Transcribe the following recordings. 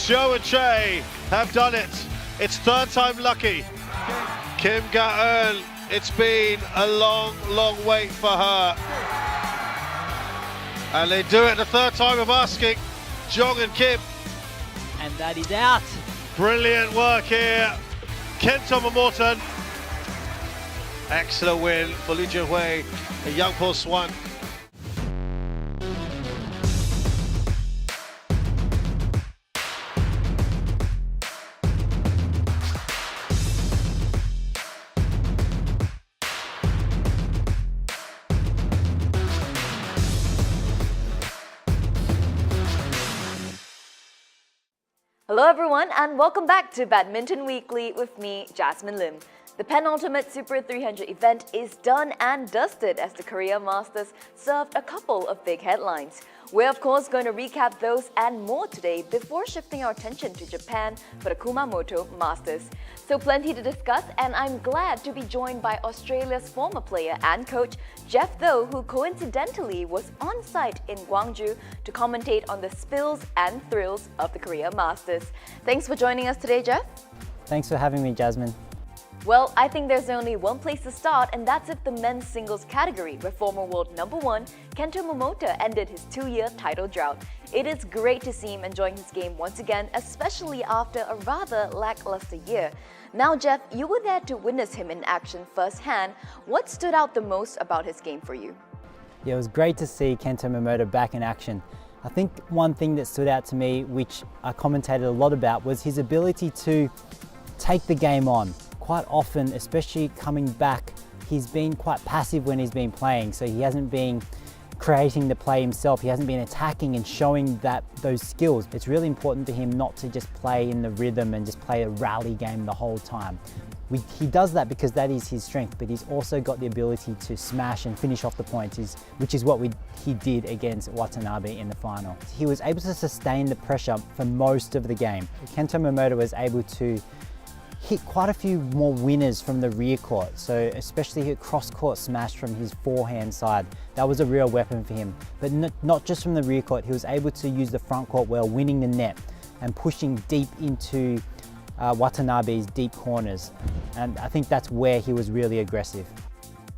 Joe and Che have done it. It's third time lucky. Kim Ga-eun, it's been a long, long wait for her. And they do it the third time of asking, Jong and Kim. And that is out. Brilliant work here. Kento Momota. Excellent win for Lee Ji-hui and Yang Po-swan. Hello everyone and welcome back to Badminton Weekly with me, Jasmine Lim. The penultimate Super 300 event is done and dusted as the Korea Masters served a couple of big headlines. We're of course going to recap those and more today before shifting our attention to Japan for the Kumamoto Masters. So plenty to discuss, and I'm glad to be joined by Australia's former player and coach Jeff Tho, who coincidentally was on site in Gwangju to commentate on the spills and thrills of the Korea Masters. Thanks for joining us today, Jeff. Thanks for having me, Jasmine. Well, I think there's only one place to start, and that's with the men's singles category, where former world #1 Kento Momota ended his 2-year title drought. It is great to see him enjoying his game once again, especially after a rather lackluster year. Now, Jeff, you were there to witness him in action firsthand. What stood out the most about his game for you? Yeah, it was great to see Kento Momota back in action. I think one thing that stood out to me, which I commentated a lot about, was his ability to take the game on. Quite often, especially coming back, he's been quite passive when he's been playing, so he hasn't been creating the play himself, he hasn't been attacking and showing those skills. It's really important to him not to just play in the rhythm and just play a rally game the whole time. He does that because that is his strength, but he's also got the ability to smash and finish off the points, which is what he did against Watanabe in the final. He was able to sustain the pressure for most of the game. Kento Momota was able to hit quite a few more winners from the rear court, so especially hit cross-court smash from his forehand side. That was a real weapon for him. But not just from the rear court, he was able to use the front court well, winning the net and pushing deep into Watanabe's deep corners. And I think that's where he was really aggressive.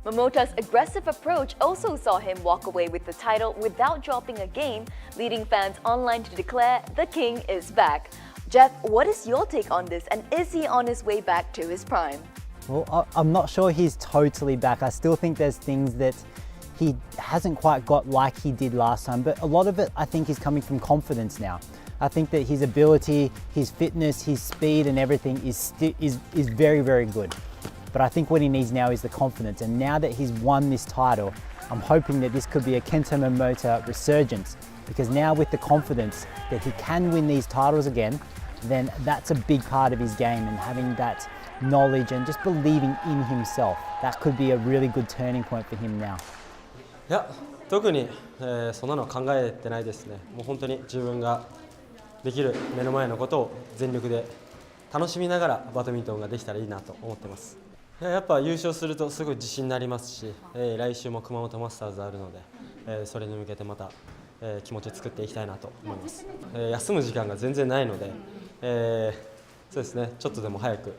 Momota's aggressive approach also saw him walk away with the title without dropping a game, leading fans online to declare the king is back. Jeff, what is your take on this, and is he on his way back to his prime? Well, I'm not sure he's totally back. I still think there's things that he hasn't quite got like he did last time, but a lot of it I think is coming from confidence now. I think that his ability, his fitness, his speed and everything is very, very good. But I think what he needs now is the confidence, and now that he's won this title, I'm hoping that this could be a Kento Momota resurgence, because now with the confidence that he can win these titles again, then that's a big part of his game, and having that knowledge and just believing in himself, that could be a really good turning point for him now. いや、特に、そんなのは考えてないですね。もう本当に自分ができる目の前のことを全力で楽しみながらバドミントンができたらいいなと思ってます。やっぱ優勝するとすごい自信になりますし、来週も熊本マスターズあるので、それに向けてまた、気持ち作っていきたいなと思います。休む時間が全然ないので、そうですね、ちょっとでも早く、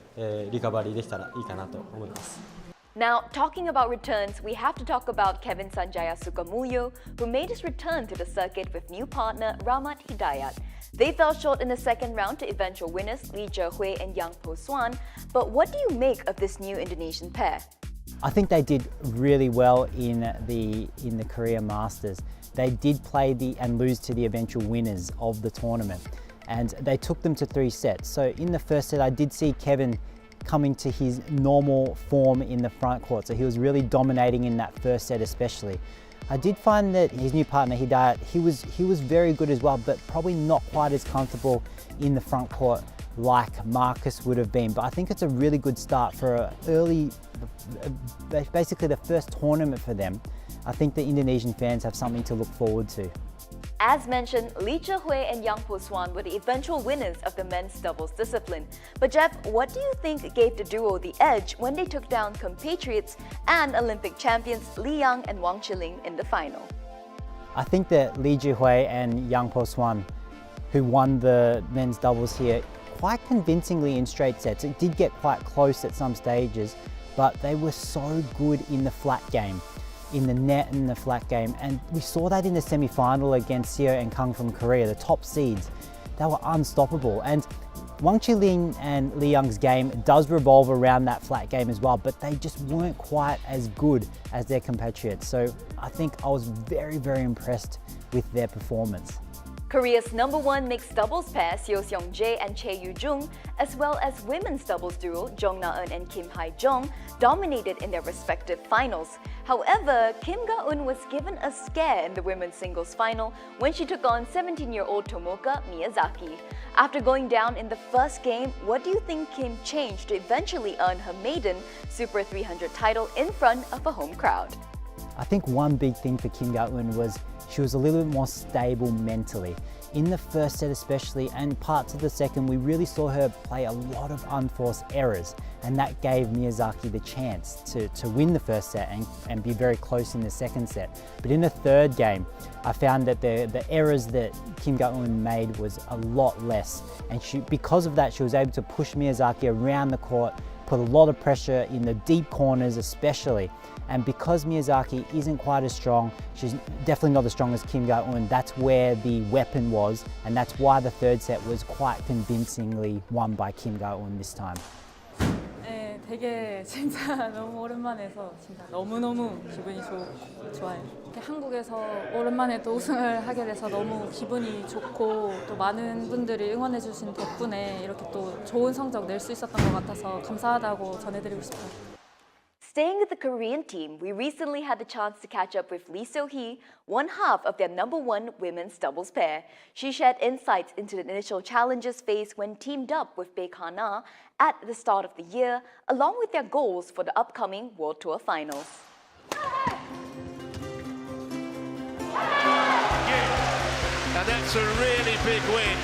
リカバリーできたらいいかなと思います。 Now, talking about returns, we have to talk about Kevin Sanjaya Sukamuljo, who made his return to the circuit with new partner Rahmat Hidayat. They fell short in the second round to eventual winners Lee Ji-hui and Yang Po-swan. But what do you make of this new Indonesian pair? I think they did really well in the Korea Masters. They did play and lose to the eventual winners of the tournament, and they took them to 3 sets. So in the first set, I did see Kevin coming to his normal form in the front court, so he was really dominating in that first set especially. I did find that his new partner Hidayat, he was very good as well, but probably not quite as comfortable in the front court like Marcus would have been. But I think it's a really good start for basically the first tournament for them. I think the Indonesian fans have something to look forward to. As mentioned, Lee Ji-hui and Yang Po-swan were the eventual winners of the men's doubles discipline. But Jeff, what do you think gave the duo the edge when they took down compatriots and Olympic champions Li Yang and Wang Chiling in the final? I think that Lee Ji-hui and Yang Po-swan, who won the men's doubles here quite convincingly in straight sets. It did get quite close at some stages, but they were so good in the flat game, in the net and the flat game. And we saw that in the semi-final against Seo and Kang from Korea, the top seeds. They were unstoppable. And Wang Qilin and Li Young's game does revolve around that flat game as well, but they just weren't quite as good as their compatriots. So I think I was very, very impressed with their performance. Korea's #1 mixed doubles pair, Seo Seong-jae and Chae Yu-jung, as well as women's doubles duo, Jung Na-eun and Kim Hae-jung, dominated in their respective finals. However, Kim Ga-eun was given a scare in the women's singles final when she took on 17-year-old Tomoka Miyazaki. After going down in the first game, what do you think Kim changed to eventually earn her maiden Super 300 title in front of a home crowd? I think one big thing for Kim Ga-eun was she was a little bit more stable mentally. In the first set especially, and parts of the second, we really saw her play a lot of unforced errors, and that gave Miyazaki the chance to win the first set and be very close in the second set. But in the third game, I found that the errors that Kim Ga-eun made was a lot less, and because of that, she was able to push Miyazaki around the court, put a lot of pressure in the deep corners especially. And because Miyazaki isn't quite as strong, she's definitely not as strong as Kim Ga-eun, that's where the weapon was, and that's why the third set was quite convincingly won by Kim Ga-eun this time. 네, 되게 진짜 너무 오랜만에 해서 진짜 너무너무 기분이 좋아요. 한국에서 오랜만에 또 우승을 하게 돼서 너무 기분이 좋고, 또 많은 분들이 응원해 주신 덕분에 이렇게 또 좋은 성적 낼 수 있었던 것 같아서 감사하다고 전해드리고 싶어요. Staying with the Korean team, we recently had the chance to catch up with Lee So-hee, one half of their #1 women's doubles pair. She shared insights into the initial challenges faced when teamed up with Baek Ha-na at the start of the year, along with their goals for the upcoming World Tour finals. And that's a really big win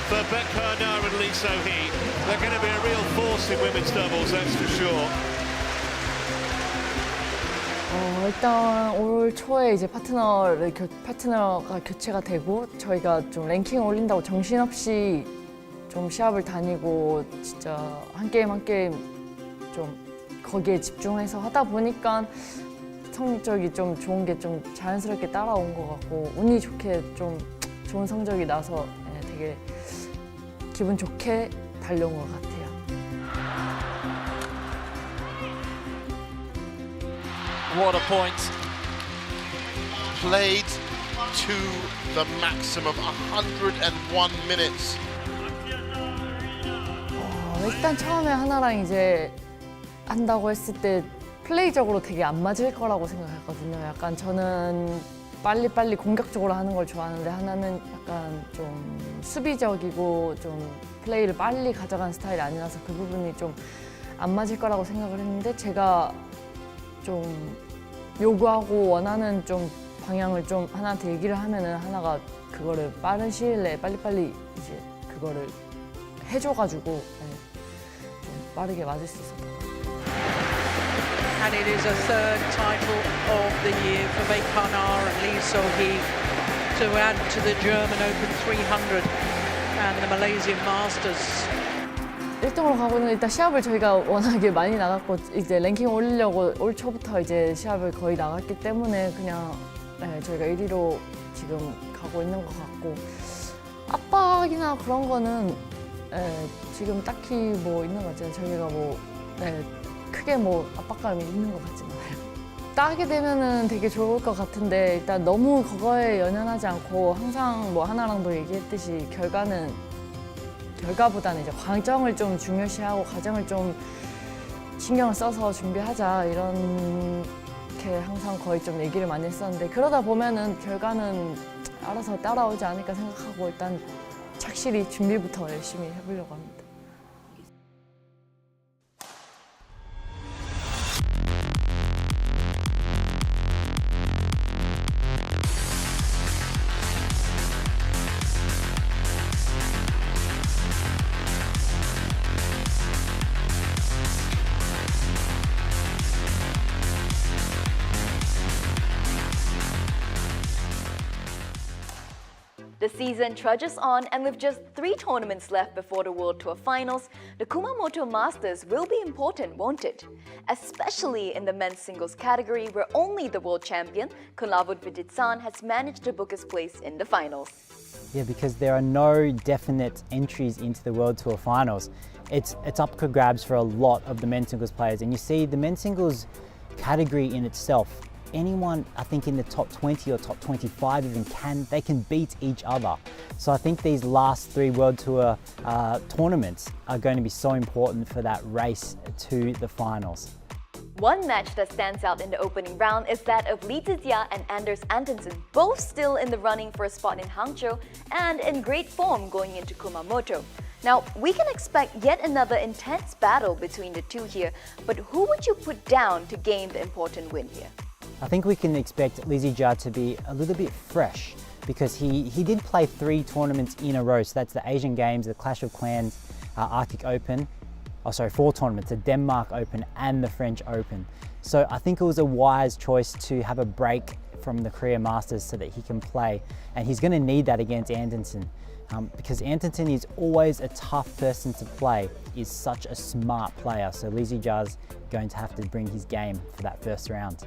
for Baek Ha-na and Lee So-hee. They're going to be a real force in women's doubles, that's for sure. 일단 올 초에 이제 파트너가 교체가 되고, 저희가 좀 랭킹 올린다고 정신없이 좀 시합을 다니고 진짜 한 게임 한 게임 좀 거기에 집중해서 하다 보니까 성적이 좀 좋은 게 좀 자연스럽게 따라온 것 같고, 운이 좋게 좀 좋은 성적이 나서 되게 기분 좋게 달려온 것 같아요. What a point. Played to the maximum, 101 minutes. 일단 처음에 하나랑 이제 한다고 했을 때 플레이적으로 되게 안 맞을 거라고 생각했거든요. 약간 저는 빨리빨리 공격적으로 하는 걸 좋아하는데, 하나는 약간 좀 수비적이고 좀 플레이를 빨리 가져가는 스타일이 아니라서 그 부분이 좀 안 맞을 거라고 생각을 했는데, 제가 좀 요구하고 원하는 좀 방향을 좀 하나한테 얘기를 하면은 하나가 그거를 빠른 시일 내에 빨리빨리 이제 그거를 해줘가지고 좀 빠르게 맞을 수 있었던 것 같아요. And it is a third title of the year for Baek Ha-na and Lee So-hee to add to the German Open 300 and the Malaysian Masters. 1등으로 가고 있는, 일단 시합을 저희가 워낙에 많이 나갔고 이제 랭킹 올리려고 올 초부터 이제 시합을 거의 나갔기 때문에 그냥 저희가 1위로 지금 가고 있는 것 같고, 압박이나 그런 거는 지금 딱히 뭐 있는 것 같잖아요. 저희가 뭐 크게 뭐 압박감이 있는 것 같지는 않아요. 따게 되면은 되게 좋을 것 같은데, 일단 너무 그거에 연연하지 않고 항상 뭐 하나랑도 얘기했듯이 결과보다는 이제 과정을 좀 중요시하고 과정을 좀 신경을 써서 준비하자, 이렇게 항상 거의 좀 얘기를 많이 했었는데, 그러다 보면은 결과는 알아서 따라오지 않을까 생각하고 일단 착실히 준비부터 열심히 해보려고 합니다. The season trudges on, and with just 3 tournaments left before the World Tour finals, the Kumamoto Masters will be important, won't it? Especially in the men's singles category, where only the world champion, Kunlavut Viditsan, has managed to book his place in the finals. Yeah, because there are no definite entries into the World Tour finals. It's up for grabs for a lot of the men's singles players, and you see the men's singles category in itself, anyone I think in the top 20 or top 25 even can beat each other. So I think these last 3 World Tour tournaments are going to be so important for that race to the finals. One match that stands out in the opening round is that of Lee Zizia and Anders Antonsen, both still in the running for a spot in Hangzhou and in great form going into Kumamoto. Now, we can expect yet another intense battle between the two here, but who would you put down to gain the important win here? I think we can expect Lee Zizia to be a little bit fresh because he did play 3 tournaments in a row. So that's the Asian Games, the Clash of Clans, Arctic Open, 4 tournaments, the Denmark Open and the French Open. So I think it was a wise choice to have a break from the Korea Masters so that he can play. And he's going to need that against Antonsen. Because Antonsen is always a tough person to play, is such a smart player. So Lee Zijia's going to have to bring his game for that first round.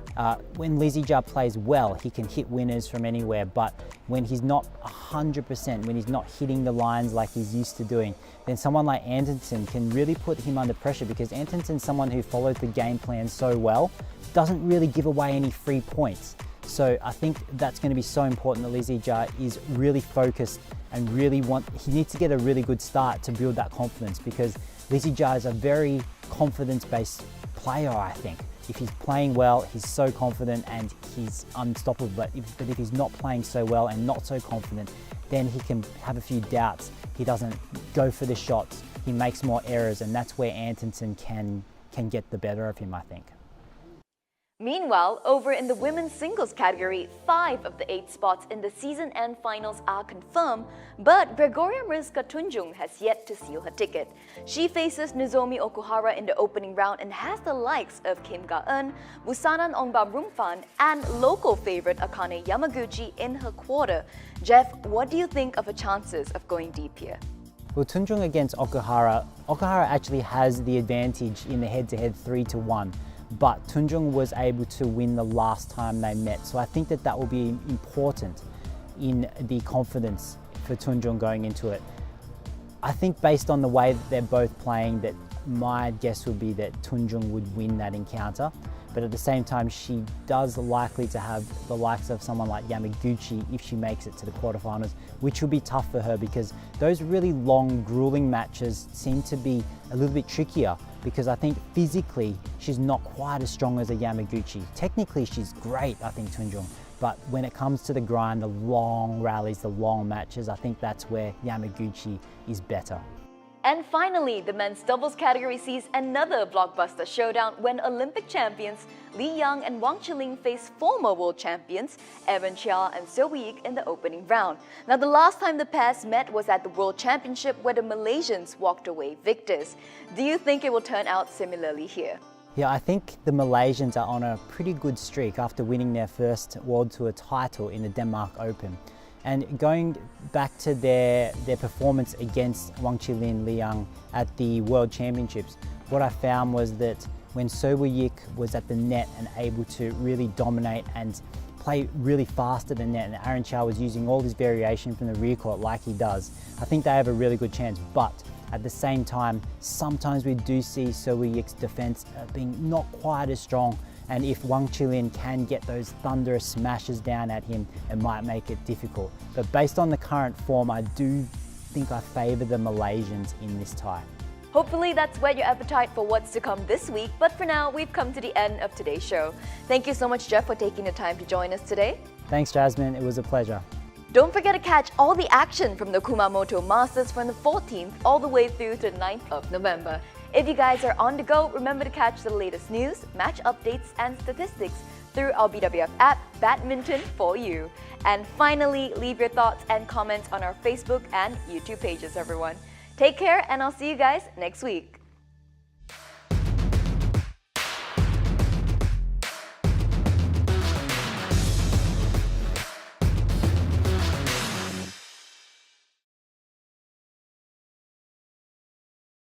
When Lee Zizia plays well, he can hit winners from anywhere, but when he's not 100%, when he's not hitting the lines like he's used to doing, then someone like Antonsen can really put him under pressure, because Antonsen's someone who follows the game plan so well, doesn't really give away any free points. So I think that's going to be so important that Lee Zizia is really focused and he needs to get a really good start to build that confidence, because Lee Zizia is a very confidence-based player, I think. If he's playing well, he's so confident and he's unstoppable. But if he's not playing so well and not so confident, then he can have a few doubts. He doesn't go for the shots, he makes more errors, and that's where Antonsen can get the better of him, I think. Meanwhile, over in the women's singles category, 5 of the 8 spots in the season-end finals are confirmed, but Gregoria Mariska Tunjung has yet to seal her ticket. She faces Nozomi Okuhara in the opening round and has the likes of Kim Ga-eun, Busanan Ongbamrumfan, and local favorite Akane Yamaguchi in her quarter. Jeff, what do you think of her chances of going deep here? Well, Tunjung against Okuhara actually has the advantage in the head-to-head 3-1. But Tunjung was able to win the last time they met. So I think that will be important in the confidence for Tunjung going into it. I think based on the way that they're both playing, that my guess would be that Tunjung would win that encounter. But at the same time, she does likely to have the likes of someone like Yamaguchi if she makes it to the quarterfinals, which will be tough for her, because those really long, grueling matches seem to be a little bit trickier, because I think physically she's not quite as strong as a Yamaguchi. Technically she's great, I think, Tunjung, but when it comes to the grind, the long rallies, the long matches, I think that's where Yamaguchi is better. And finally, the men's doubles category sees another blockbuster showdown when Olympic champions Li Yang and Wang Chiling face former world champions Evan Chia and So Yik in the opening round. Now, the last time the pairs met was at the World Championship, where the Malaysians walked away victors. Do you think it will turn out similarly here? Yeah, I think the Malaysians are on a pretty good streak after winning their first World Tour title in the Denmark Open. And going back to their performance against Wang Chilin, Li Yang at the World Championships, what I found was that when So Yik was at the net and able to really dominate and play really fast at the net, and Aaron Chow was using all his variation from the rear court like he does, I think they have a really good chance. But at the same time, sometimes we do see So Yik's defense being not quite as strong. And if Wang Chilin can get those thunderous smashes down at him, it might make it difficult. But based on the current form, I do think I favour the Malaysians in this tie. Hopefully that's whet your appetite for what's to come this week, but for now, we've come to the end of today's show. Thank you so much, Jeff, for taking the time to join us today. Thanks, Jasmine. It was a pleasure. Don't forget to catch all the action from the Kumamoto Masters from the 14th all the way through to the 9th of November. If you guys are on the go, remember to catch the latest news, match updates, and statistics through our BWF app, Badminton for You. And finally, leave your thoughts and comments on our Facebook and YouTube pages, everyone. Take care, and I'll see you guys next week.